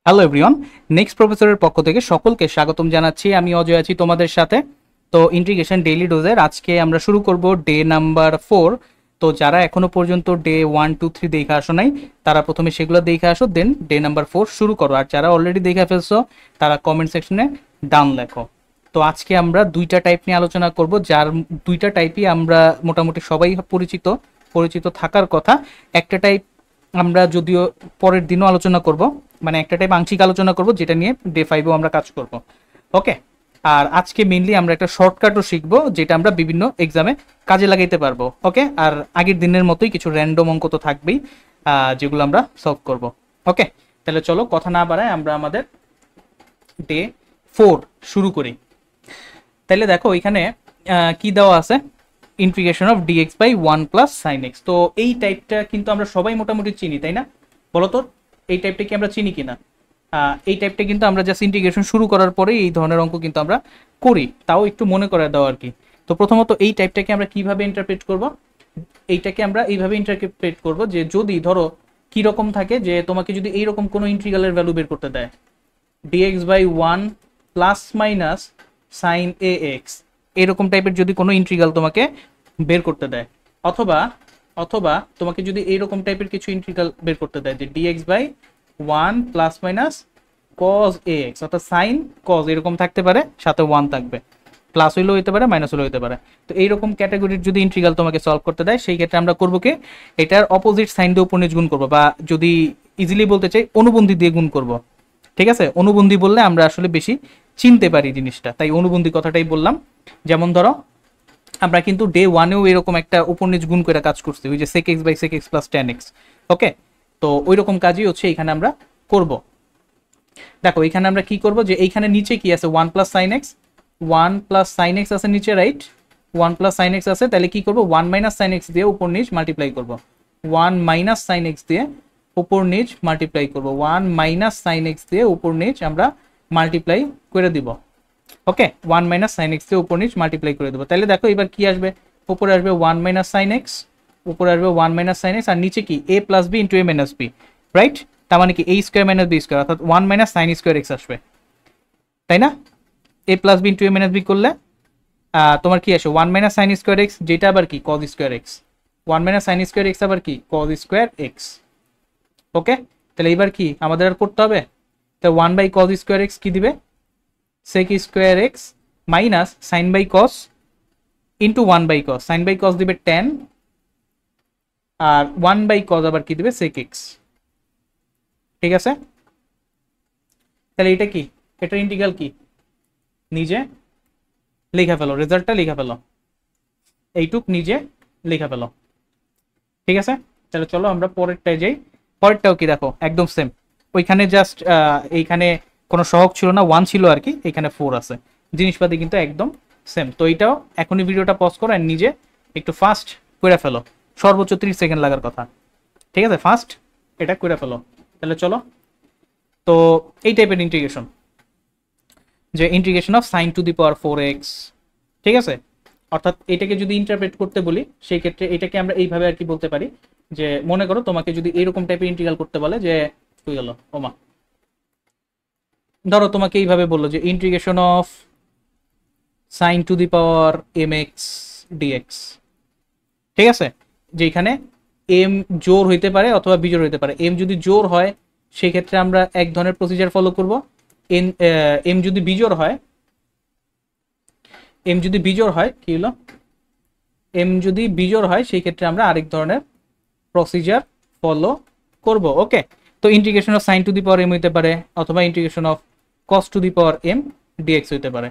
Hello everyone, next প্রফেসরের পক্ষ থেকে সকলকে স্বাগতম জানাচ্ছি। আমি অজয় আছি তোমাদের সাথে। তো ইন্টিগ্রেশন ডেইলি ডোজের আজকে আমরা শুরু করব ডে নাম্বার 4। তো যারা এখনো পর্যন্ত ডে 1 2 3 দেখে আসো নাই, তারা প্রথমে সেগুলো দেখে আসো, দেন ডে নাম্বার 4 শুরু করো। আর যারা অলরেডি দেখে ফেলছো তারা কমেন্ট সেকশনে ডান লেখো। তো আজকে আমরা দুইটা টাইপ নিয়ে আলোচনা করব, যার দুইটা টাইপই আমরা মোটামুটি সবাই পরিচিত পরিচিত থাকার কথা। একটা টাইপ আমরা যদিও পরের দিনও আলোচনা করব, মানে একটা টাইপ আংশিক আলোচনা করব, যেটা নিয়ে ডে 5-এও আমরা কাজ করব। ওকে। আর আজকে মেইনলি আমরা একটা শর্টকাটও শিখবো, যেটা আমরা বিভিন্ন এক্সামে কাজে লাগাইতে পারবো। ওকে। আর আগের দিনের মতোই কিছু র্যান্ডম অঙ্ক তো থাকবেই, যেগুলো আমরা সলভ করব। ওকে। তাহলে চলো কথা না বাড়ায় আমরা আমাদের ডে 4 শুরু করি। তাহলে দেখো এখানে কি দেওয়া আছে, integration of D X by 1 + sin x। তো এই টাইপটা কিন্তু আমরা সবাই মোটামুটি চিনি, তাই না? বলো তো, এই টাইপটা কি আমরা চিনি কিনা? এই টাইপটা কিন্তু আমরা জাস্ট ইন্টিগ্রেশন শুরু করার পরে এই ধরনের অঙ্ক কিন্তু আমরা করি, তাও একটু মনে করে দাও আর কি। তো প্রথমত এই টাইপটাকে আমরা কিভাবে ইন্টারপ্রেট করব? এইটাকে আমরা এইভাবে ইন্টারপ্রেট করব যে যদি ধরো কি রকম থাকে, যে তোমাকে যদি এইরকম কোনো ইন্টিগ্রালের ভ্যালু বের করতে দেয়, dx/1 + - sin ax, এরকম টাইপের যদি কোনো ইন্টিগ্রাল তোমাকে বের করতে দেয়, অথবা অথবা তোমাকে যদি এইরকম টাইপের কিছু ইন্টিগ্রাল বের করতে দেয় যে dx/1 + - cos ax, অর্থাৎ সাইন কজ এরকম থাকতে পারে, সাথে 1 থাকবে, প্লাস হইলেও হইতে পারে মাইনাস হইলেও হইতে পারে। তো এইরকম ক্যাটাগরির যদি ইন্টিগ্রাল তোমাকে সলভ করতে দেয়, সেই ক্ষেত্রে আমরা করবো কি, এটার অপোজিট সাইন দিয়ে উপর নিচ গুণ করবো, বা যদি ইজিলি বলতে চাই অনুবন্ধী দিয়ে গুণ করব। ঠিক আছে, অনুবন্ধী বললে আমরা আসলে বেশি চিনতে পারি জিনিসটা, তাই অনুবন্ধী কথাটাই বললাম। যেমন ধরো আমরা কিন্তু ডে 1-এও এরকম একটা উপর নিচ গুণ করে কাজ করছি, ওই যে sec x / sec x + tan x। ওকে। তো ওই রকম কাজই হচ্ছে এখানে আমরা করব। দেখো এখানে আমরা কি করব, যে এইখানে নিচে কি আছে, 1 + sin x, 1 + sin x আছে নিচে, রাইট? 1 + sin x আছে, তাহলে কি করব, 1 - sin x দিয়ে উপর নিচ মাল্টিপ্লাই করব। 1 - sin x দিয়ে উপর নিচ মাল্টিপ্লাই করব, 1 - sin x দিয়ে উপর নিচ আমরা মাল্টিপ্লাই করে দিব। ওকে। 1 - sin x দিয়ে উপর নিচ মাল্টিপ্লাই করে দেবো। তাহলে দেখো এবার কি আসবে, উপরে আসবে 1 - sin x, উপরে আসবে 1 - sin x, আর নিচে কি a + b × a - b, right? তার মানে কি a² - b², অর্থাৎ 1 - sin² x আসবে, তাই না? a + b × a - b করলে তোমার কি আসে 1 - sin² x, যেটা আবার কি cos² x। 1 - sin² x আবার কি cos² x। ওকে। তাহলে এবার কি আমাদের আর করতে হবে, তাহলে 1/cos² x কি দিবে, sec² x minus sin/cos into 1/cos, sin/cos দিবে 10, আর 1/cos আবার কি দিবে sec x। ঠিক আছে, তাহলে এটা কি, এটা ইন্টিগ্রাল কি নিজে লেখা ফেলো, রেজাল্টটা লেখা ফেলো, এইটুক নিজে লেখা ফেলো। ঠিক আছে, তাহলে চলো আমরা পরেরটায় যাই। পরেরটাও কি দেখো একদম সেম, ওইখানে জাস্ট এইখানে কোনো সহগ ছিল না, 1 ছিল আর কি, এখানে 4 আছে, জিনিসপাতি কিন্তু একদম সেম। তো এইটাও এখনই ভিডিওটা পজ করো আর নিজে একটু ফাস্ট করে ফেলো, সর্বোচ্চ 30 সেকেন্ড লাগার কথা। ঠিক আছে, ফাস্ট এটা করে ফেলো। তাহলে চলো, তো এই টাইপের ইন্টিগ্রেশন, যে ইন্টিগ্রেশন অফ sin⁴x, ঠিক আছে, অর্থাৎ এটাকে যদি ইন্টারপ্রেট করতে বলি, সেই ক্ষেত্রে এটাকে আমরা এইভাবে আর কি বলতে পারি, যে মনে করো তোমাকে যদি এরকম টাইপের ইন্টিগ্রাল করতে বলে, যে হয়ে গেল ওমা, ধরো তোমাকে এইভাবে বললো যে ইন্টিগ্রেশন অফ sin⁴mx dx। ঠিক আছে, যেখানে এম জোর হইতে পারে অথবা বিজোড় হইতে পারে। এম যদি জোর হয় সেই ক্ষেত্রে আমরা এক ধরনের প্রসিজার ফলো করব। এম যদি বিজোড় হয়, এম যদি বিজোড় হয় কি হলো, এম যদি বিজোড় হয় সেই ক্ষেত্রে আমরা আরেক ধরনের প্রসিজার ফলো করব। ওকে। তো ইন্টিগ্রেশন অফ sin⁴m হইতে পারে, অথবা ইন্টিগ্রেশন অফ cos⁴m dx হইতে পারে।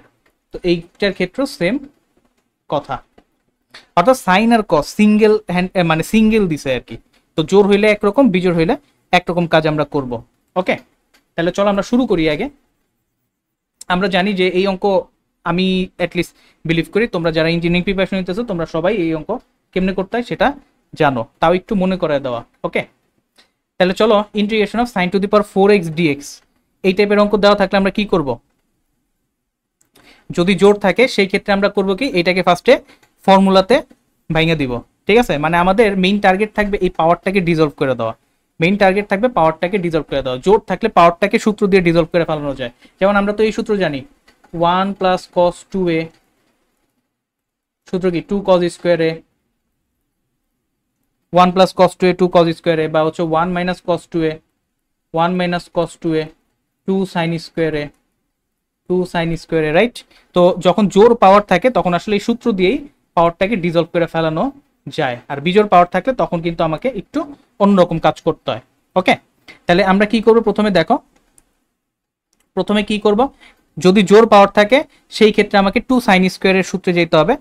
তো এইটার ক্ষেত্রেও সেম কথা, অর্থাৎ সাইন আর কস সিঙ্গেল হ্যান্ড, মানে সিঙ্গেল দিছে আর কি। তো জোর হইলে একরকম, বিজোড় হইলে একরকম কাজ আমরা করব। ওকে। তাহলে চলো আমরা শুরু করি। আগে আমরা জানি যে এই অঙ্ক, আমি অ্যাটলিস্ট বিলিভ করি তোমরা যারা ইঞ্জিনিয়ারিং প্রিপারেশন নিতেছো তোমরা সবাই এই অঙ্ক কেমনে করতে হয় সেটা জানো, তাও একটু মনে করে দেওয়া। ওকে। তাহলে চলো, ইন্টিগ্রেশন অফ sin⁴x dx, এই টাইপের অঙ্ক দেওয়া থাকলে আমরা কি করব, যদি জোর থাকে সেই ক্ষেত্রে আমরা করব কি, এটাকে ফার্স্টে ফর্মুলাতে ভাঙিয়ে দিব। ঠিক আছে, মানে আমাদের মেইন টার্গেট থাকবে এই পাওয়ারটাকে ডিজলভ করে দেওয়া। মেইন টার্গেট থাকবে পাওয়ারটাকে ডিজলভ করে দেওয়া। জোর থাকলে পাওয়ারটাকে সূত্র দিয়ে ডিজলভ করে ফেলানো যায়। যেমন আমরা তো এই সূত্র জানি, 1 প্লাস কস 2a, সূত্র কি 2 cos square A, 1 plus cos 2a 2 cos square A, বা হচ্ছে 1 minus cos 2a 1 minus cos 2a 2 sine square A 2 sine square A, right. তো যখন জোর পাওয়ার থাকে তখন আসলে এই সূত্র দিয়েই পাওয়ারটাকে ডিজলভ করে ফেলানো যায়, আর বিজোড় পাওয়ার থাকলে তখন কিন্তু আমাকে একটু অন্যরকম কাজ করতে হয়। ওকে, তাহলে আমরা কি করব, প্রথমে দেখো, প্রথমে কি করব, যদি জোর পাওয়ার থাকে সেই ক্ষেত্রে আমাকে 2 সাইন স্কোয়ারের সূত্রে যেতে হবে।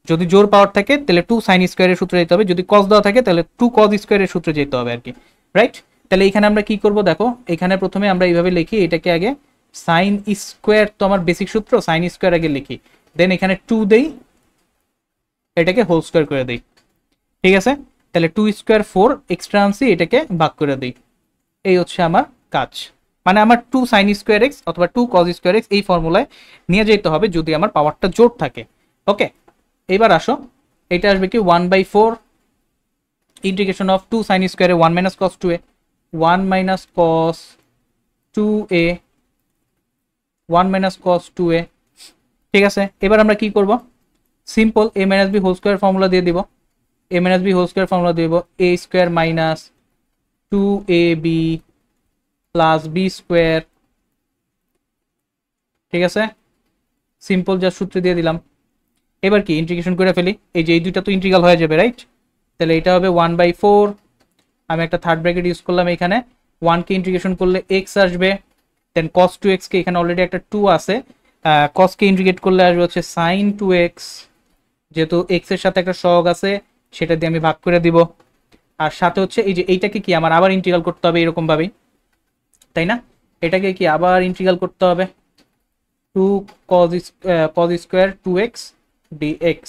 যদি জোর পাওয়ার থাকে তাহলে 2 সাইন স্কোয়ারের সূত্রে যেতে হবে, যদি কস দেওয়া থাকে তাহলে 2 কস স্কোয়ারের সূত্রে যেতে হবে আর কি, রাইট। তাহলে এখানে আমরা কি করব, দেখো এখানে প্রথমে আমরা এইভাবে লিখি, এটাকে আগে সাইন স্কোয়ার, তো আমার বেসিক সূত্র, সাইন স্কোয়ার আগে লিখি, দেন এখানে 2 দেই, এটাকে হোল স্কোয়ার করে দেই, ঠিক আছে। তাহলে 2 স্কোয়ার 4 এক্সট্রা আনছি, এটাকে ভাগ করে দিই, এই হচ্ছে আমার কাজ। মানে আমার 2 সাইন স্কোয়ার এক্স অথবা 2 কস স্কোয়ার এক্স এই ফর্মুলায় নিয়ে যেতে হবে যদি আমার পাওয়ারটা জোর থাকে। ওকে, এবার আসো, এটা আসবে কি 1/4 ইন্টিগ্রেশন অফ 2 সাইন স্কোয়ারে 1 minus cos 2a 1 minus cos 2a 1 minus cos 2a, ঠিক আছে। এবার আমরা কি করব, simple a minus B whole square formula দিয়ে দিব, a minus B whole square formula দিয়ে দিব, a square minus 2ab plus B square, ঠিক আছে, সিম্পল যা সূত্র দিয়ে দিলাম। এবার কি ইন্টিগ্রেশন করে ফেলি, এই যে এই দুইটা তো ইন্টিগ্রাল হয়ে যাবে, রাইট। তাহলে এটা হবে 1/4, আমি একটা থার্ড ব্র্যাকেট ইউজ করলাম, এখানে 1 কে ইন্টিগ্রেশন করলে x আসবে, দেন cos 2x কে এখানে অলরেডি একটা 2 আছে, cos কে ইন্টিগ্রেট করলে আসবে হচ্ছে sin 2x, যেহেতু x এর সাথে একটা সহগ আছে সেটা দিয়ে আমি ভাগ করে দিব, আর সাথে হচ্ছে এই যে এইটাকে কি আমার আবার ইন্টিগ্রাল করতে হবে এরকম ভাবেই, তাই না, এটাকে কি আবার ইন্টিগ্রাল করতে হবে, 2 cos square 2x dx,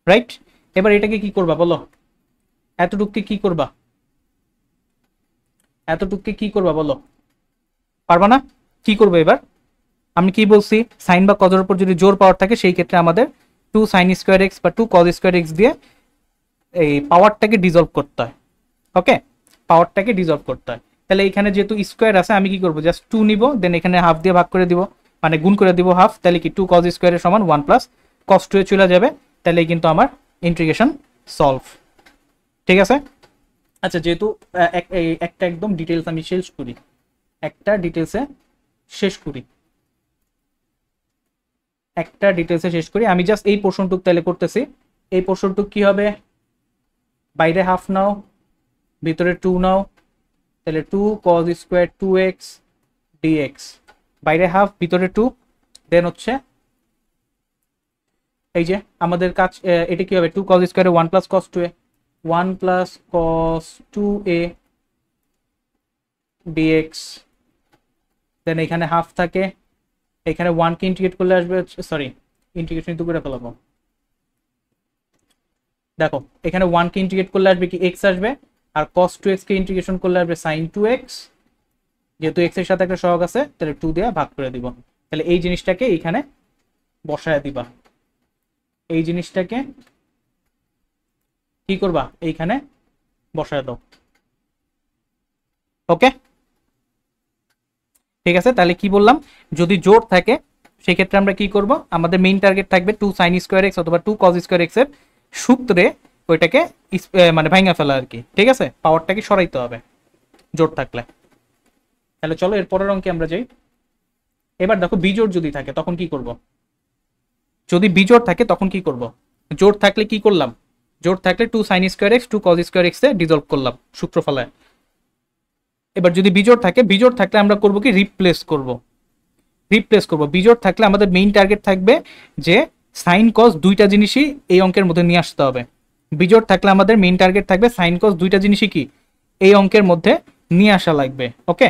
right. এবার এটাকে কি করবা বলো, এতটুককে কি করবা, এতটুককে কি করবা বলো, পারবা না, কি করবো এবার, আমি কি বলছি, সাইন বা কজের উপর যদি জোর পাওয়ার থাকে সেই ক্ষেত্রে আমাদের 2 সাইন স্কোয়ার এক্স বা 2 কজ স্কোয়ার এক্স দিয়ে এই পাওয়ারটাকে ডিজলভ করতে হয়। ওকে, পাওয়ারটাকে ডিজলভ করতে হয়। তাহলে এখানে যেহেতু স্কোয়ার আছে আমি কি করবো, জাস্ট 2 নিব, দেন এখানে হাফ দিয়ে ভাগ করে দিব, মানে গুণ করে দিব হাফ, তাহলে কি 2 কজ স্কোয়ারের সমান 1 প্লাস কস 2 এ চলে যাবে, তাহলে কিন্তু আমার ইন্টিগ্রেশন সলভ, ঠিক আছে। আচ্ছা, যেহেতু একটা একদম ডিটেলস আমি শেষ করি, একটা ডিটেলসে শেষ করি, একটা ডিটেলসে শেষ করি, আমি জাস্ট এই পোর্শনটুক তাহলে করতেছি। এই পোর্শনটুক কি হবে, বাইরে হাফ নাও, ভিতরে 2 নাও, তাহলে 2 cos স্কোয়ার 2x dx, বাইরে হাফ ভিতরে 2, দেন হচ্ছে এই যে আমাদের কাজ, এটা কি হবে, 2 cos স্কোয়ারে 1 plus cos 2a 1 plus cos 2a dx, দেন এখানে হাফ থাকে, এখানে 1 কে ইন্টিগ্রেট করলে আসবে, সরি ইন্টিগ্রেশন তো করে ফেলাবো, দেখো এখানে 1 কে ইন্টিগ্রেট করলে আসবে কি x আসবে, আর cos 2x কে ইন্টিগ্রেশন করলে আসবে sin 2x, যেহেতু x এর সাথে একটা সহগ আছে তাহলে 2 দিয়ে ভাগ করে দিব, তাহলে এই জিনিসটাকে এখানে বসায় দিবা, এই জিনিসটাকে কি করবা এইখানে বসায় দাও। ওকে, ঠিক আছে। তাহলে কি বললাম, যদি জোর থাকে সেক্ষেত্রে আমরা কি করব, আমাদের মেইন টার্গেট থাকবে 2 সাইন স্কোয়ার এক্স অথবা 2 কজ স্কোয়ার এক্স এর সূত্রে ওইটাকে মানে ভাঙা ফেলা আর কি, ঠিক আছে, পাওয়ারটাকে সরাইতে হবে জোর থাকলে। তাহলে চলো এর পরের অঙ্কে আমরা যাই। এবার দেখো বিজোড় যদি থাকে তখন কি করব, যদি বিজোড় থাকে তখন কি করব, জোর থাকলে কি করলাম, জোর থাকলে 2 sine square x 2 cos square x এ ডিজলভ করলাম সূত্র ফলায়। এবার যদি বিজোড় থাকে, বিজোড় থাকলে আমরা করব কি, রিপ্লেস করব, বিজোড় থাকলে আমাদের মেইন টার্গেট থাকবে যে সাইন কস দুইটা জিনিসই এই অঙ্কের মধ্যে নিয়ে আসতে হবে। বিজোড় থাকলে আমাদের মেইন টার্গেট থাকবে সাইন কস দুইটা জিনিসই কি এই অঙ্কের মধ্যে নিয়ে আসা লাগবে। ওকে,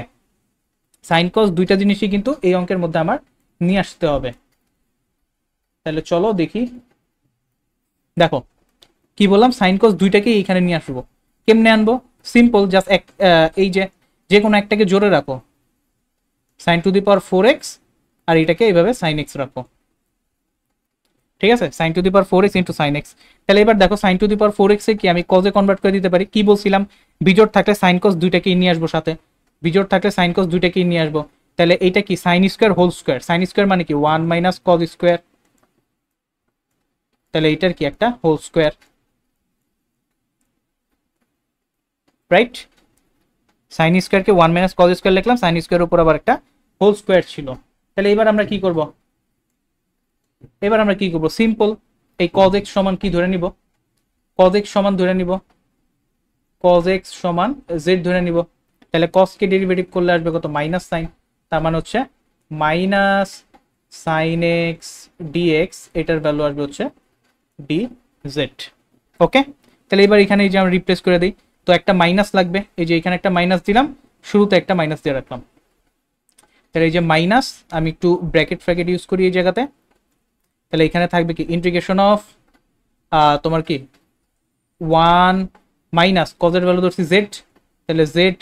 সাইন কস দুইটা জিনিসই কিন্তু এই অঙ্কের মধ্যে আমার নিয়ে আসতে হবে। তাহলে চলো দেখি, দেখো কি বললাম, সাইন কস দুইটাকে এইখানে নিয়ে আসবো, কেমনে আনবো, সিম্পল জাস্ট এই যে কোনো একটাকে জোরে রাখো, sin two the power 4x, আর এটাকে এইভাবে sin x রাখো, ঠিক আছে, sin two the power 4x into sin x। তাহলে এবার দেখো sin two the power 4x এ কি আমি cos এ কনভার্ট করে দিতে পারি। কি বলছিলাম, বিজোড় থাকলে sin cos দুইটাকেই নিয়ে আসবো সাথে, বিজোড় থাকলে sin cos দুইটাকেই নিয়ে আসবো। তাহলে এইটা কি sin square whole square, sin square মানে কি 1 মাইনাস cos স্কয়ার, তাহলে এইটার কি একটা হোল স্কয়ার, রাইট। sin স্কয়ারকে 1 মাইনাস cos স্কয়ার লিখলাম, sin স্কয়ারের উপর আবার একটা হোল স্কয়ার ছিল। তাহলে এবার আমরা কি করব, এবার আমরা কি করব, সিম্পল, এই cos x সমান কি ধরে নিব, cos x সমান ধরে নিব, cos x সমান z ধরে নিব। তাহলে cos কে ডেরিভেটিভ করলে আসবে কত, মাইনাস সাইন, তার মানে হচ্ছে মাইনাস sin x dx, এটার ভ্যালু আসবে হচ্ছে dz। ওকে, তাহলে এবার এখানে এই যে আমরা রিপ্লেস করে দিই, তো একটা মাইনাস লাগবে, এই যে এখানে একটা মাইনাস দিলাম, শুরুতে একটা মাইনাস দিয়ে রাখলাম। তাহলে এই যে মাইনাস, আমি একটু ব্র্যাকেট ফ্র্যাকেট ইউজ করি এই জায়গাতে, তাহলে এখানে থাকবে কি ইন্টিগ্রেশন অফ তোমার কি 1 মাইনাস কজের ভ্যালু ধরছি জেড, তাহলে জেড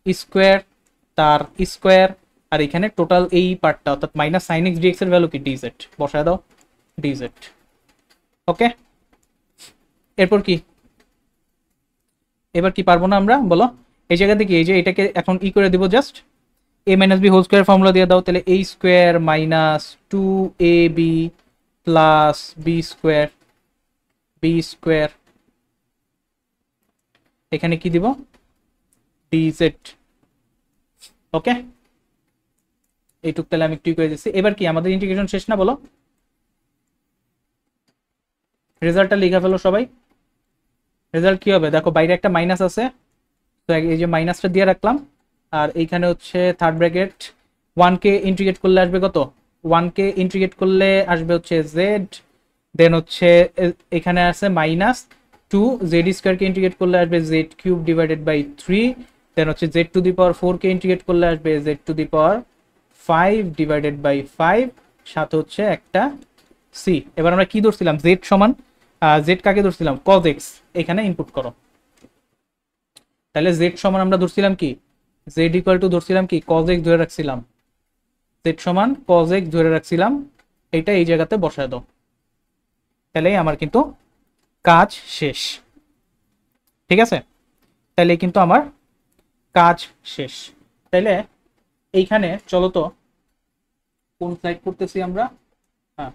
স্কোয়ার তার স্কোয়ার, আর এখানে টোটাল এই পার্টটা অর্থাৎ মাইনাস সাইন এক্স ডিএক্স এর ভ্যালু কি ডিজেড, বসায় দাও ডিজেড। ওকে, এরপর কি, এবার কি পারবো না আমরা বলো, এই জায়গা থেকে এই যে এটাকে এখন ই করে দিব, just A minus B whole square formula দিয়ে দাও, তাহলে A square minus 2ab plus B square, B square এখানে কি দিব ডিজেড। ওকে, এইটুক তাহলে আমি একটু করে দিচ্ছি। এবার কি আমাদের ইন্টিগ্রেশন শেষ না বলো, রেজাল্টটা লেখা ফেলো সবাই। রেজাল্ট কি হবে দেখো, বাইরে একটা মাইনাস আছে, তো এই যে মাইনাসটা দিয়ে রাখলাম, আর এইখানে হচ্ছে থার্ড ব্র্যাকেট 1 কে ইন্টিগ্রেট করলে আসবে কত, 1 কে ইন্টিগ্রেট করলে আসবে হচ্ছে জেড, দেন হচ্ছে এখানে আছে মাইনাস 2 জেড স্কোয়ার কে ইন্টিগ্রেট করলে আসবে Z cube divided by 3, then হচ্ছে জেড টু দি পাওয়ার 4 কে ইন্টিগ্রেট করলে আসবে Z to the power 5 divided by 5, সাথে হচ্ছে একটা সি। এবার আমরা কি ধরছিলাম, জেড সমান, জেড কাকে ধরছিলাম cos x, এখানে ইনপুট করো। তাহলে জেড সমান আমরা ধরছিলাম কি, জেড ইকুয়াল টু ধরছিলাম কি cos x ধরে রাখছিলাম, জেড সমান cos x ধরে রাখছিলাম, এটা এই জায়গাতে বসায় দাও, তাহলে আমার কিন্তু কাজ শেষ। ঠিক আছে, তাহলে কিন্তু আমার কাজ শেষ। তাইলে এইখানে চলো তো কোন স্লাইড করতেছি আমরা, হ্যাঁ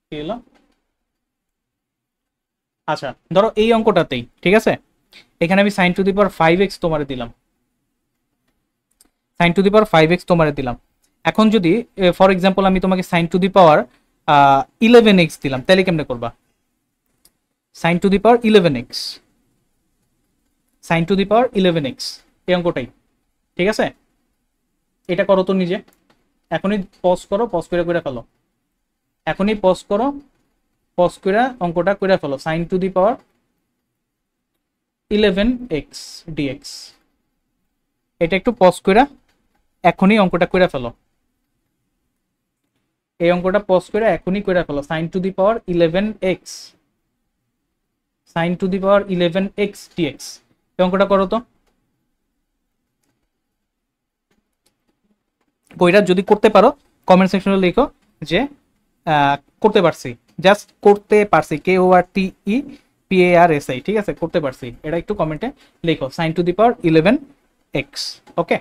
কি হলো, আচ্ছা ধরো এই অঙ্কটাতেই, ঠিক আছে, এখানে আমি sin two the power 5x তোমারে দিলাম, sin two the power 5x তোমারে দিলাম। এখন যদি ফর এক্সাম্পল আমি তোমাকে sin two the power 11x দিলাম, তাহলে কেমনে করবা, sin two the power 11x, sin two the power 11x এই অঙ্কটাই, ঠিক আছে। এটা করো তো নিজে, এখনই পজ করো, পজ করে করে ফেলো, এখনই পজ করো, পজ করে অঙ্কটা করে ফেলো, sin two the power 11x dx, এটা একটু পজ করে এখনই অঙ্কটা করে ফেলো, এই অঙ্কটা পজ করে এখনই করে ফেলো, sin two the power 11x, sin two the power 11x dx, এই অঙ্কটা করো তো। কইরা যদি করতে পারো কমেন্ট সেকশনে লিখো যে করতে পারছি, জাস্ট করতে পারছি, KORTEPARSI, ঠিক আছে, করতে পারছি, এটা একটু কমেন্টে লিখো, sin two the power 11x। ওকে,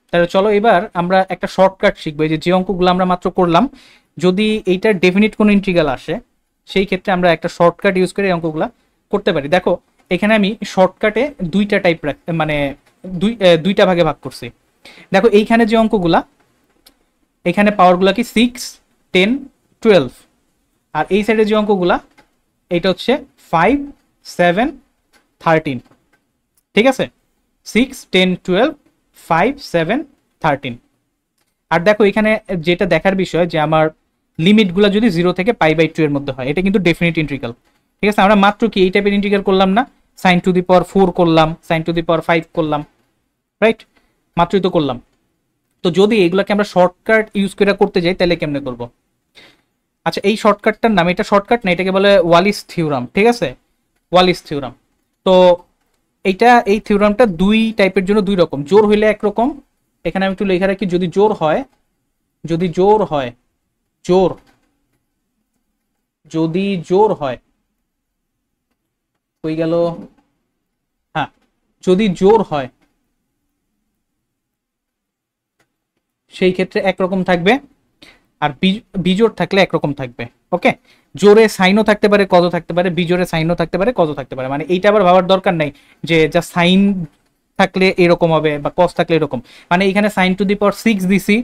তাহলে চলো এবার আমরা একটা শর্টকাট শিখবো, যে অঙ্কগুলো আমরা মাত্র করলাম, যদি এইটার ডেফিনিট কোনো ইন্টিগ্রাল আসে সেই ক্ষেত্রে আমরা একটা শর্টকাট ইউজ করে এই অঙ্কগুলো করতে পারি। দেখো এখানে আমি শর্টকাটে দুইটা টাইপ মানে দুইটা ভাগে ভাগ করছি। দেখো এইখানে যে অঙ্কগুলা, এখানে পাওয়ারগুলা কি 6, 10, 12, আর এই সাইডে যে অঙ্কগুলা এটা হচ্ছে 5, 7, 13, ঠিক আছে, 6, 10, 12, 5, 7, 13। আর দেখো এখানে যেটা দেখার বিষয় যে আমার লিমিটগুলো যদি 0 থেকে π/2 এর মধ্যে হয়, এটা কিন্তু ডেফিনিট ইন্টিগ্রাল, ঠিক আছে। আমরা মাত্র কি এই টাইপের ইন্টিগ্রাল করলাম না, sin টু দি পাওয়ার 4 করলাম, sin টু দি পাওয়ার 5 করলাম, রাইট, মাত্রই তো করলাম। তো যদি এগুলোকে আমরা শর্টকাট ইউজ করে করতে যাই তাহলে কেমনে করব, আচ্ছা এই শর্টকাটটার নাম, এটা শর্টকাট না, এটাকে বলে ওয়ালিস থিওরাম, ঠিক আছে, ওয়ালিস থিওরাম। তো এইটা, এই থিওরামটা দুই টাইপের জন্য দুই রকম, জোর হইলে একরকম, এখানে আমি একটু লেখা রাখি, যদি জোর হয়, যদি জোর হয় জোর, যদি জোর হয়, হয়ে গেল, হ্যাঁ যদি জোর হয় সেই ক্ষেত্রে একরকম থাকবে, আর বিজোড় থাকলে একরকম থাকবে। ওকে, জোরে সাইনও থাকতে পারে, কজও থাকতে পারে, বিজোড়ে সাইনও থাকতে পারে, কজও থাকতে পারে। মানে এইটা আবার ভাবার দরকার নাই যে যা সাইন থাকলে এরকম হবে বা কস থাকলে এরকম। মানে এখানে সাইন টু দি পাওয়ার 6 দিছি,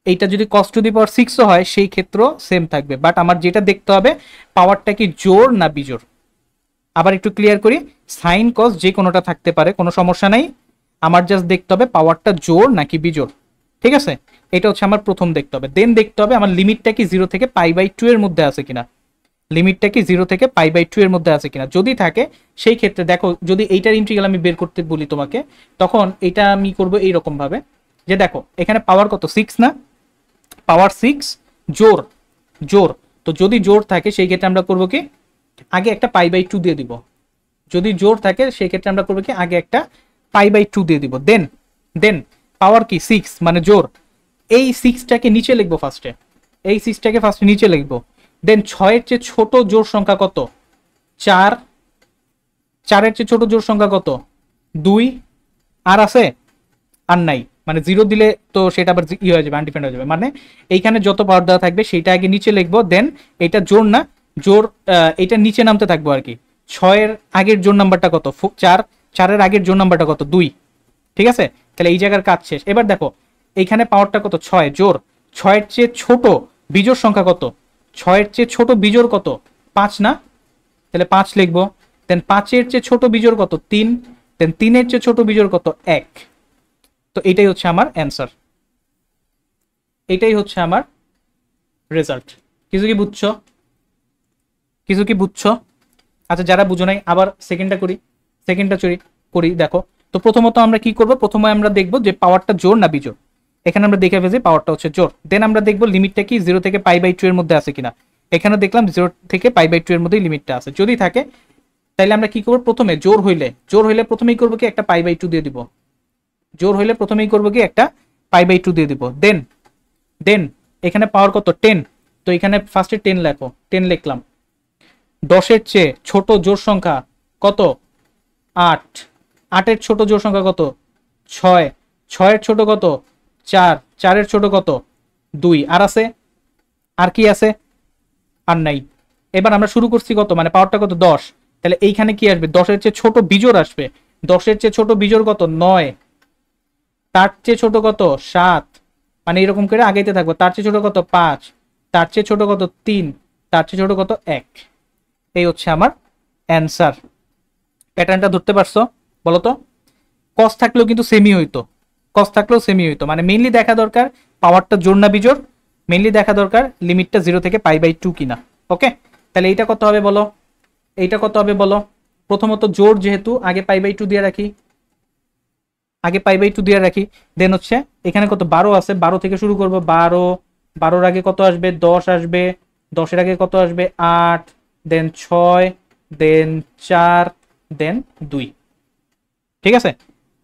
এইটা যদি কস টু দি পাওয়ার 6ও হয় সেই ক্ষেত্রেও সেম থাকবে। বাট আমার যেটা দেখতে হবে পাওয়ারটা কি জোড় না বিজোড়। আবার একটু ক্লিয়ার করি, সাইন কস যে কোনোটা থাকতে পারে, কোনো সমস্যা নাই, আমার জাস্ট দেখতে হবে পাওয়ারটা জোড় নাকি বিজোড়। ঠিক আছে, এটা হচ্ছে আমার প্রথম দেখতে হবে। দেন দেখতে হবে আমার লিমিটটা কি 0 থেকে π/2 এর মধ্যে আছে কিনা। লিমিটটা কি 0 থেকে π/2 এর মধ্যে আছে কিনা, যদি থাকে সেই ক্ষেত্রে দেখো, যদি এইটার ইন্টিগ্রাল আমি বের করতে বলি তোমাকে, তখন এটা আমি করব এইরকম ভাবে যে দেখো এখানে পাওয়ার কত 6 না, পাওয়ার 6 জোর, জোর, তো যদি জোর থাকে সেই ক্ষেত্রে আমরা করব কি আগে একটা π/2 দিয়ে দিব। যদি জোর থাকে সেই ক্ষেত্রে আমরা করব কি আগে একটা π/2 দিয়ে দিব। দেন দেন পাওয়ার কি 6 মানে জোর, এই 6টাকে নিচে লিখবো ফার্স্টে, এই 6টাকে ফার্স্টে নিচে লিখবো। দেন 6-এর চেয়ে ছোট জোড় সংখ্যা কত 4, 4-এর চেয়ে ছোট জোড় সংখ্যা কত 2, আর আছে আর নাই, মানে 0 দিলে তো সেটা আবার ই হয়ে যাবে, আনডিফাইন্ড হয়ে যাবে। মানে এইখানে যত পাওয়ার দেওয়া থাকবে সেইটা আগে নিচে লিখবো, দেন এটা জোর না জোর, এটা নিচে নামতে থাকবো আর কি। 6-এর আগের জোর নাম্বারটা কত 4, 4-এর আগের জোর নাম্বারটা কত 2। ঠিক আছে, তাহলে এই জায়গার কাজ শেষ। এবার দেখো এইখানে পাওয়ারটা কত 6 জোর, 6-এর চেয়ে ছোট বিজোড় সংখ্যা কত, 6-এর চেয়ে ছোট বিজোড় কত 5 না, তাহলে 5 লিখবো। দেন 5-এর চেয়ে ছোট বিজোড় কত 3, দেন 3-এর চেয়ে ছোট বিজোড় কত 1। তো এটাই হচ্ছে আমার অ্যান্সার, এটাই হচ্ছে আমার রেজাল্ট। কিছু কি বুঝছো, কিছু কি বুঝছো? আচ্ছা যারা বুঝো নাই আবার সেকেন্ডটা করি, সেকেন্ডটা করি দেখো। তো প্রথমত আমরা কি করব, প্রথমে আমরা দেখব যে পাওয়ারটা জোর না বিজোড়। এখানে আমরা দেখে ফেলছি পাওয়ারটা হচ্ছে জোর। দেন আমরা দেখব লিমিটটা কি 0 থেকে π/2 এর মধ্যে আছে কিনা। এখানে দেখলাম 0 থেকে π/2 এর মধ্যেই লিমিটটা আছে। যদি থাকে তাহলে আমরা কি করব, প্রথমে জোর হইলে প্রথমেই করব কি একটা π/2 দিয়ে দিব। জোর হইলে প্রথমেই করব কি একটা π/2 দিয়ে দিব। দেন দেন এখানে পাওয়ার কত 10, তো এখানে ফার্স্টে 10 লেখো, 10 লিখলাম। 10-এর চেয়ে ছোট জোড় সংখ্যা কত 8, 8-এর ছোট জোড় সংখ্যা কত 6, 6-এর ছোট কত 4, 4-এর ছোট কত 2, আর আছে আর কি আছে আর নাই। এবার আমরা শুরু করছি কত, মানে পাওয়ারটা কত 10, তাহলে এইখানে কি আসবে 10-এর চেয়ে ছোট বিজোড় আসবে। 10-এর চেয়ে ছোট বিজোড় কত 9, তার চেয়ে ছোট কত 7, মানে এরকম করে আগাইতে থাকবো। তার চেয়ে ছোট কত 5, তার চেয়ে ছোট কত 3, তার চেয়ে ছোট কত 1। এই হচ্ছে আমার অ্যান্সার। প্যাটার্নটা ধরতে পারছো বলো তো? কস থাকলেও কিন্তু সেমি হইতো, কস থাকলেও সেমি হইতো। মানে মেইনলি দেখা দরকার পাওয়ারটা জোর না বিজোড়, মেইনলি দেখা দরকার লিমিটটা 0 থেকে π/2 কিনা। ওকে, তাহলে এইটা কত হবে বলো, এইটা কত হবে বলো। প্রথমত জোর যেহেতু আগে π/2 দিয়ে রাখি, আগে π/2 দিয়ে রাখি। দেন হচ্ছে এখানে কত 12 আছে, 12 থেকে শুরু করব। 12, 12-এর আগে কত আসবে 10 আসবে, 10-এর আগে কত আসবে 8, দেন 6, দেন 4, দেন 2। ঠিক আছে,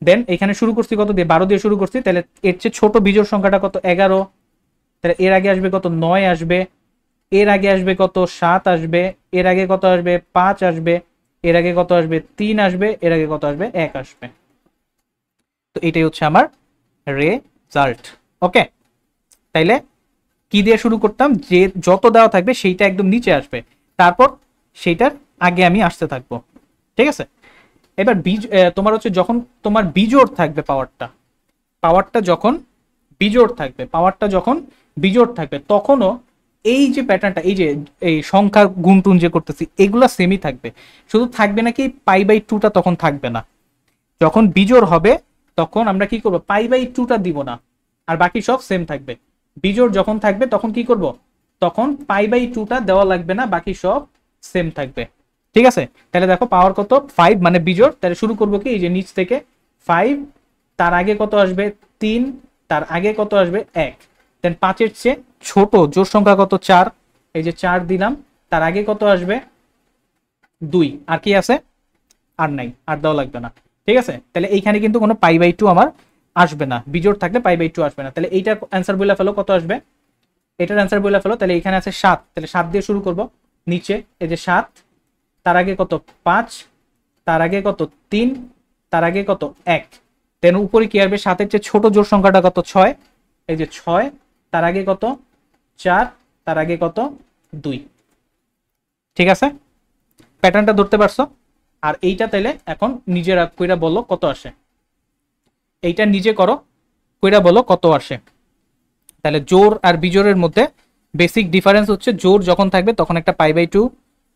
দেন এখানে শুরু করছি কত দিয়ে 12 দিয়ে শুরু করছি, তাহলে এর চেয়ে ছোট বিজোড় সংখ্যাটা কত 11, তাহলে এর আগে আসবে কত 9 আসবে, এর আগে আসবে কত 7 আসবে, এর আগে কত আসবে 5 আসবে, এর আগে কত আসবে 3 আসবে, এর আগে কত আসবে 1 আসবে। তো এটাই হচ্ছে আমার রেজাল্ট। ওকে, তাইলে কি দিয়ে শুরু করতাম, যে যত দেওয়া থাকবে সেইটা একদম নিচে আসবে, তারপর সেইটার আগে আমি আসতে থাকবো। ঠিক আছে, এবার তোমার হচ্ছে যখন তোমার বিজোড় থাকবে পাওয়ারটা, পাওয়ারটা যখন বিজোড় থাকবে, পাওয়ারটা যখন বিজোড় থাকবে তখনও এই যে প্যাটার্নটা, এই যে এই সংখ্যা গুণটুন যে করতেছি এগুলা সেমই থাকবে, শুধু থাকবে নাকি π/2টা তখন থাকবে না। যখন বিজোড় হবে তখন আমরা কি করব, π/2টা দিব না, আর বাকি সব সেম থাকবে। বিজোড় যখন থাকবে তখন কি করব, তখন π/2টা দেওয়া লাগবে না, বাকি সব সেম থাকবে। ঠিক আছে, তাহলে দেখো পাওয়ার কত 5 মানে বিজোড়, তাহলে শুরু করবো কি এই যে নিচ থেকে 5, তার আগে কত আসবে 3, তার আগে কত আসবে 1, দেন 5-এর চেয়ে ছোট জোড় সংখ্যা কত 4, এই যে 4 দিলাম, তার আগে কত আসবে 2, আর কি আছে আর নাই, আর দেওয়া লাগবে না। ঠিক আছে, তাহলে এইখানে কিন্তু কোনো π/2 আমার আসবে না, বিজোড় থাকলে π/2 আসবে না। তাহলে এইটা অ্যান্সার বলে ফেলো কত আসবে, এটার অ্যান্সার বলে ফেলো। তাহলে এখানে আছে 7, তাহলে 7 দিয়ে শুরু করব। নিচে এই যে 7, তার আগে কত 5, তার আগে কত 3, তার আগে কত 1, দেন উপরে কি আসবে 7-এর চেয়ে ছোট জোড় সংখ্যাটা কত 6, এই যে 6, তার আগে কত 4, তার আগে কত 2। ঠিক আছে, প্যাটার্নটা ধরতে পারছো? আর এইটা তাইলে এখন নিজে কইরা বলো কত আসে, এইটা নিজে করো কইরা বলো কত আসে। তাহলে জোর আর বিজোড়ের মধ্যে বেসিক ডিফারেন্স হচ্ছে জোর যখন থাকবে তখন একটা π/2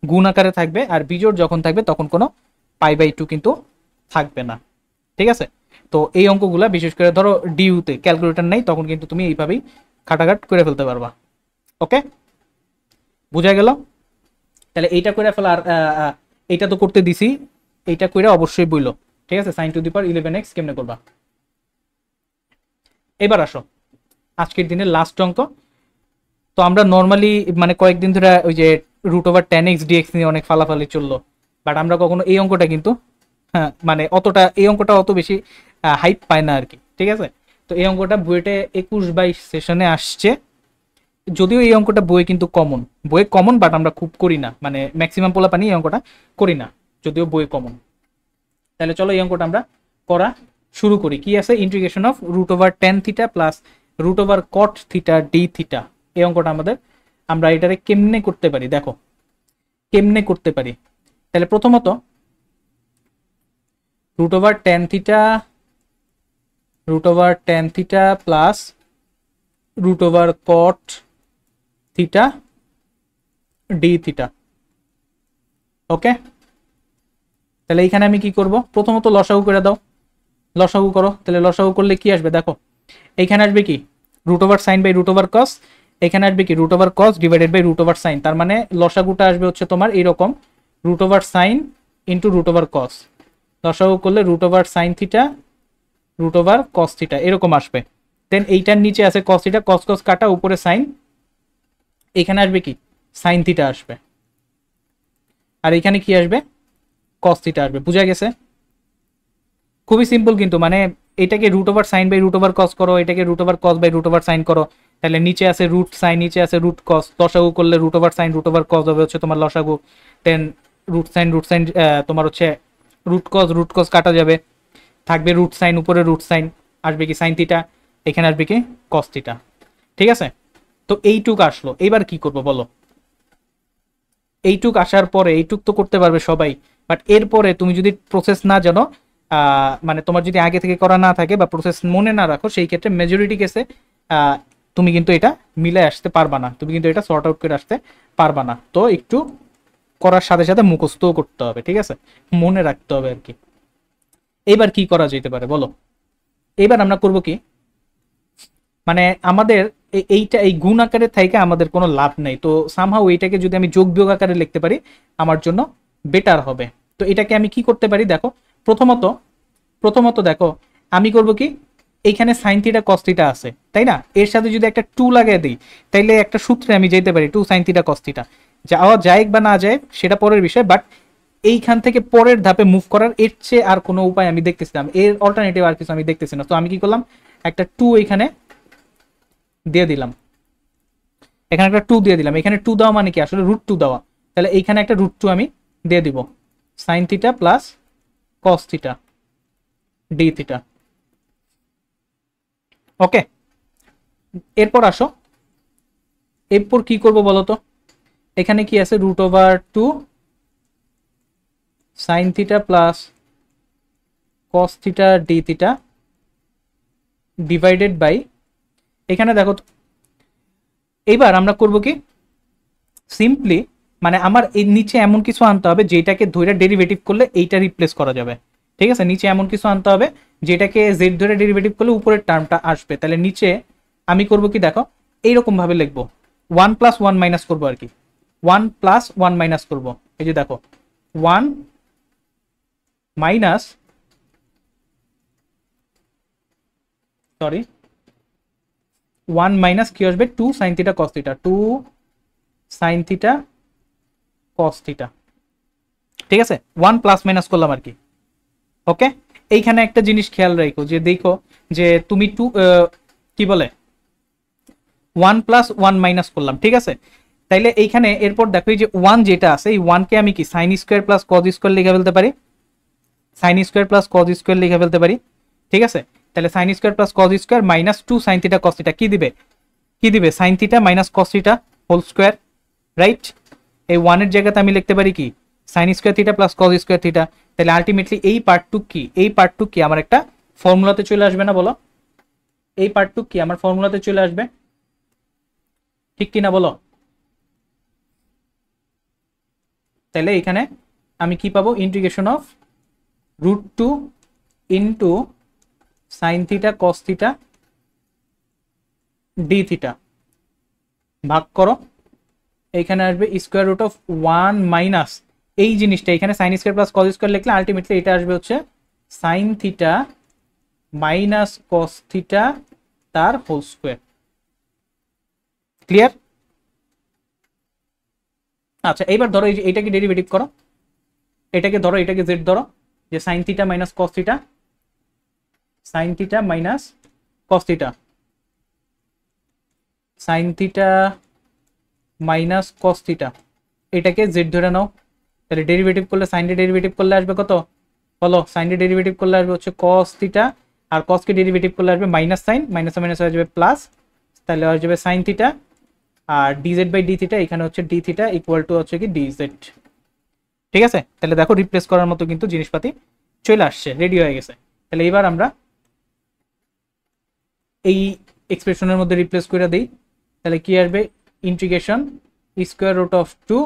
গুণ আকারে থাকবে, আর বিজোড় যখন থাকবে তখন কোনো π/2 কিন্তু থাকবে না। ঠিক আছে, তো এই অঙ্কগুলা বিশেষ করে ধরো ডিউতে ক্যালকুলেটর নেই, তখন কিন্তু তুমি এইভাবেই খাটাঘাট করে ফেলতে পারবা। ওকে, বুঝা গেল? তাহলে এইটা করে ফেলা। আর এইটা তো করতে দিছি, এইটা করে অবশ্যই বইলো। ঠিক আছে, sin two the power 11x কেমনে করবা। এবার আসো আজকের দিনের লাস্ট অঙ্ক। তো আমরা নর্মালি মানে কয়েকদিন ধরে ওই যে √10x dx নিয়ে অনেক ফালাফালি চললো, বাট আমরা কখনো এই অঙ্কটা কিন্তু হ্যাঁ মানে অতটা এই অঙ্কটা অত বেশি হাইপ পায় না আর কি। ঠিক আছে, তো এই অঙ্কটা বুয়েটে 21-22 সেশনে আসছে। যদিও এই অঙ্কটা বইয়ে কিন্তু কমন, বইয়ে কমন, বাট আমরা খুব করি না, মানে ম্যাক্সিমাম পোলাপানি এই অঙ্কটা করি না, যদিও বইয়ে কমন। তাহলে চলো এই অঙ্কটা আমরা করা শুরু করি। কি আছে, integration of √10 theta plus √cot theta D theta. এই অঙ্কটা আমাদের, আমরা এটারে কেমনে করতে পারি দেখো, কেমনে করতে পারি। তাহলে প্রথমত √10 theta plus √cot theta D theta. Okay, তাহলে এইখানে আমি কি করব, প্রথমত লসাগু করে দাও, লসাগু করো। তাহলে লসাগু করলে কি আসবে দেখো, এইখানে আসবে কি √sin/√cos, এখানে আসবে কি √cos ডিভাইডেড বাই √sin। তার মানে লসাগুটা আসবে হচ্ছে তোমার এইরকম √sin ইন্টু √cos। লসাগু করলে √sin থিটা √cos থিটা এরকম আসবে। দেন এইটার নিচে আছে cos থিটা, cos cos কাটা, উপরে sin, এখানে আসবে কি sin থিটা আসবে, আর এখানে কি আসবে cos থিটা আসবে। বুঝা গেছে? খুবই সিম্পল কিন্তু, মানে এটাকে √sin/√cos করো, এটাকে √cos/√sin করো, তাহলে নিচে আছে √sin, নিচে আছে √cos, লসাগু করলে √sin/√cos হবে হচ্ছে তোমার লসাগু। দেন √sin তোমার হচ্ছে √cos কাটা যাবে, থাকবে √sin, উপরে √sin, আসবে কি sin থিটা, এখানে আসবে কি cos থিটা। ঠিক আছে, তো এইটুক আসলো। এবার কি করব বলো, এইটুক আসার পরে এইটুক তো করতে পারবে সবাই, বাট এরপরে তুমি যদি প্রসেস না জানো, মানে তোমার যদি আগে থেকে করা না থাকে বা প্রসেস মনে না রাখো, সেই ক্ষেত্রে মেজরিটি কেসে তুমি কিন্তু এটা মিলে আসতে পারবা না, তুমি কিন্তু এটা সর্ট আউট করে আসতে পারবা না। তো একটু করার সাথে সাথে মুখস্থও করতে হবে, ঠিক আছে, মনে রাখতে হবে আর কি। এবার কি করা যেতে পারে বলো, এবার আমরা করব কি, মানে আমাদের এইটা এই গুণ আকারে থেকে আমাদের কোনো লাভ নেই, তো সামহাও এইটাকে যদি আমি যোগ বিয়োগ আকারে লিখতে পারি আমার জন্য বেটার হবে। তো এটাকে আমি কি করতে পারি দেখো, প্রথমত দেখো আমি করব কি, এইখানে সাইন থিটা কস থিটা আছে তাই না, এর সাথে যদি একটা 2 লাগিয়ে দিই, তাইলে একটা সূত্রে আমি যেতে পারি 2 sin থিটা কস থিটা। যাওয়া যায় বা না যায় সেটা পরের বিষয়, বাট এইখান থেকে পরের ধাপে মুভ করার এর চেয়ে আর কোনো উপায় আমি দেখতেছিলাম, এর অল্টারনেটিভ আর কিছু আমি দেখতেছি না। তো আমি কি করলাম, একটা 2 এখানে দিয়ে দিলাম, এখানে একটা 2 দিয়ে দিলাম, এখানে 2 দেওয়া মানে কি আসলে √2 দেওয়া, তাহলে এইখানে একটা √2 আমি দিয়ে দিব, sine theta plus cos theta D theta. Okay, এরপর আসো, এরপর কি করব বলতো, এখানে কি আছে √2 sine theta plus cos theta D theta divided by, এখানে দেখো এইবার আমরা করব কি, সিম্পলি মানে আমার এই নিচে এমন কিছু আনতে হবে যেটাকে ধরে ডেরিভেটিভ করলে এইটা রিপ্লেস করা যাবে। ঠিক আছে, নিচে এমন কিছু আনতে হবে যেটাকে জেড ধরে ডেরিভেটিভ করলে উপরের টার্মটা আসবে। তাহলে নিচে আমি করব কি দেখো, এইরকম ভাবে লিখবো 1 + 1 মাইনাস করবো আর কি, 1 + 1 মাইনাস করবো। এই যে দেখো 1 মাইনাস, সরি 1 মাইনাস কি আসবে 2 sin theta cos theta, 2 sin theta cos theta. ঠিক আছে, 1 প্লাস মাইনাস করলাম আর কি। ওকে, এইখানে একটা জিনিস খেয়াল রাখো, যে দেখো যে তুমি কি বলে 1 প্লাস 1 মাইনাস করলাম, ঠিক আছে। তাইলে এইখানে এরপর দেখো এই যে 1 যেটা আছে, এই 1 কে আমি কি sine square plus cos square লিখে ফেলতে পারি, sine square plus cos square লিখে ফেলতে পারি, ঠিক আছে। তাহলে sine square plus cos square minus 2 sine theta cos theta কি দিবে sine theta minus cos theta whole square, right. এই 1 এর জায়গাতে আমি লিখতে পারি কি sine square theta plus cos square theta. তাহলে আলটিমেটলি এই পার্টটুক কি আমার একটা ফর্মুলাতে চলে আসবে না বলো, এই পার্টটুক কি আমার ফর্মুলাতে চলে আসবে, ঠিক কিনা বলো। তাহলে এখানে আমি কি পাবো, integration of √2 into sign theta cos theta D theta ভাগ করো, এইখানে আসবে স্কোয়ার রুট অফ 1 মাইনাস এই জিনিসটা, এখানে sign square plus cos square লিখলে আলটিমেটলি এটা আসবে হচ্ছে sign theta minus cos theta তার হোল স্কোয়ার। ক্লিয়ার? আচ্ছা এইবার ধরো এই যে এইটাকে ডেরিভেটিভ করো, এটাকে ধরো, এটাকে জেড ধরো, যে sign theta minus cos theta, sine theta minus cos theta, sine theta minus cos theta, এটাকে জেড ধরে নাও। তাহলে ডেরিভেটিভ করলে সাইন এর ডেরিভেটিভ করলে আসবে কত বলো, সাইন এর ডেরিভেটিভ করলে আসবে হচ্ছে কস থিটা, আর কস কে ডেরিভেটিভ করলে আসবে মাইনাস সাইন, মাইনাস মাইনাস হয়ে যাবে প্লাস, তাহলে হয়ে যাবে সাইন থিটা, আর ডিজেড বাই ডি থিটা, এখানে হচ্ছে ডি থিটা ইকুয়াল টু হচ্ছে কি ডিজেড, ঠিক আছে। তাহলে দেখো রিপ্লেস করার মতো কিন্তু জিনিসপাতি চলে আসছে, রেডি হয়ে গেছে। তাহলে এবার আমরা এই এক্সপ্রেশনের মধ্যে রিপ্লেস করে দিই, তাহলে কি আসবে, ইন্টিগ্রেশন স্কোয়ার রুট অফ 2,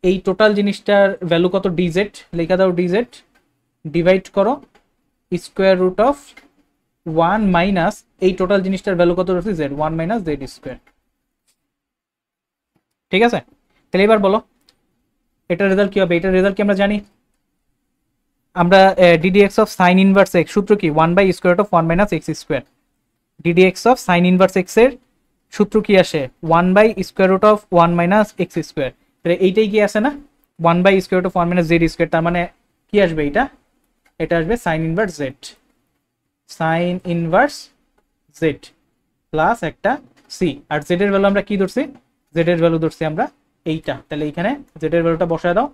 এই টোটাল জিনিসটার ভ্যালু কত ডিজেড, লেখা দাও ডিজেড, ডিভাইড করো স্কোয়ার রুট অফ 1 মাইনাস এই টোটাল জিনিসটার ভ্যালু কত রয়েছে জেড, 1 মাইনাস জেড স্কোয়ার, ঠিক আছে। তাহলে এবার বলো এটার রেজাল্ট কি হবে, এটার রেজাল্ট কি আমরা জানি, আমরা D D X of sine inverse X সূত্র কি 1 by square root of 1 minus X square, D D X of sine inverse X এর সূত্র কি আসে 1 by square root of 1 minus X square. তাহলে এইটাই কি আসে না 1 by square root of 1 minus Z square, তার মানে কি আসবে এটা আসবে sine inverse Z, sine inverse Z plus একটা সি, আর জেড এর ভ্যালু আমরা কি ধরছি, জেড এর ভ্যালু ধরছি আমরা এইটা। তাহলে এইখানে জেড এর ভ্যালুটা বসায় দাও,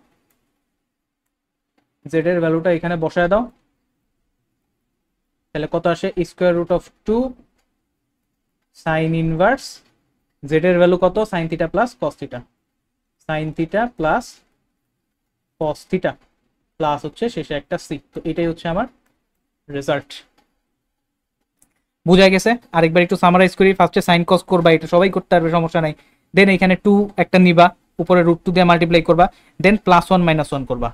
জেড এর ভ্যালুটা এখানে বসায় দাও, তাহলে কত আসে square root of 2 sine inverse Z এর ভ্যালু কত sine theta plus cos theta, sine theta plus cos theta plus হচ্ছে শেষে একটা সি। তো এটাই হচ্ছে আমার রেজাল্ট, বুঝা গেছে। আরেকবার একটু সামারাইজ করি, ফার্স্টে সাইন কস করবা, এটা সবাই করতে পারবে সমস্যা নাই, দেন এখানে 2 একটা নিবা, উপরে √2 দিয়ে মাল্টিপ্লাই করবা, দেন +1 -1 করবা,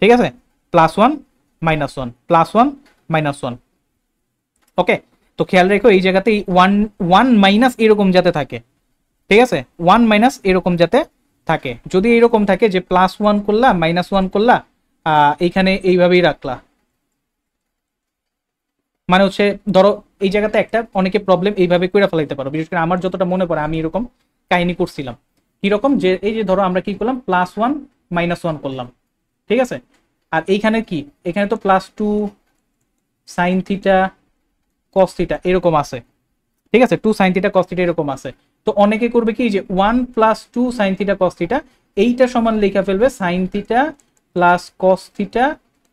ঠিক আছে, +1 -1 +1 -1, ওকে। তো খেয়াল রেখো এই জায়গাতে 1 মাইনাস এরকম যাতে থাকে, ঠিক আছে, 1 মাইনাস এরকম যাতে থাকে, যদি এরকম থাকে যে +1 করলা -1 করলা, এইখানে এইভাবেই রাখলা, মানে হচ্ছে ধরো এই জায়গাতে একটা অনেকে প্রবলেম এইভাবে করে ফেলাইতে পারো, বিশেষ করে আমার যতটা মনে পড়ে আমি এরকম কাহিনী করছিলাম, কিরকম যে এই যে ধরো আমরা কি করলাম +1 -1 করলাম, ঠিক আছে, আর এইখানে কি এখানে তো +2 সাইন থিটা কস থিটা এরকম আছে, ঠিক আছে, 2 সাইন থিটা কস থিটা এরকম আছে। তো অনেকে করবে কি যে 1 + 2 সাইন থিটা কস থিটা এইটা সমান লেখা ফেলবে sine theta plus cos theta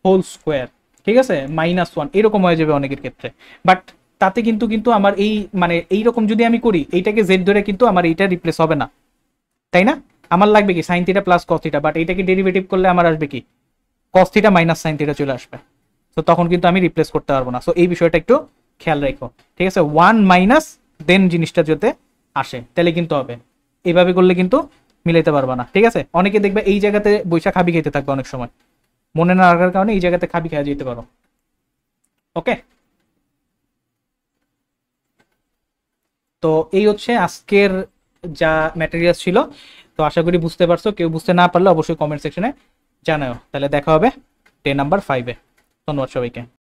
whole square, ঠিক আছে, -1 এরকম হয়ে যাবে অনেকের ক্ষেত্রে। বাট তাতে কিন্তু আমার এই মানে এইরকম যদি আমি করি এইটাকে জেড ধরে কিন্তু আমার এইটা রিপ্লেস হবে না, তাই না, আমার লাগবে কি sign theta plus cos theta, but এইটাকে ডেরিভেটিভ করলে আমার আসবে কি cos theta minus sine theta চলে আসবে, তো তখন কিন্তু আমি রিপ্লেস করতে পারবো না। সো এই বিষয়টা একটু খেয়াল রাখো, ঠিক আছে, 1 মাইনাস দেন জিনিসটা যাতে আসে তাহলে কিন্তু হবে, এইভাবে করলে কিন্তু মিলাইতে পারবা না, ঠিক আছে। অনেকে দেখবে এই জায়গাতে বৈশাখ খাবি খেতে থাকবে, অনেক সময় মনে না রাখার কারণে এই জায়গাতে খাবি খেয়ে যেতে পারো, ওকে। তো এই হচ্ছে আজকের যা ম্যাটেরিয়ালস ছিল, তো আশা করি বুঝতে পারছো, কেউ বুঝতে না পারলে অবশ্যই কমেন্ট সেকশনে জানাও। তাহলে দেখা হবে ডে নাম্বার 5-এ, ধন্যবাদ সবাইকে।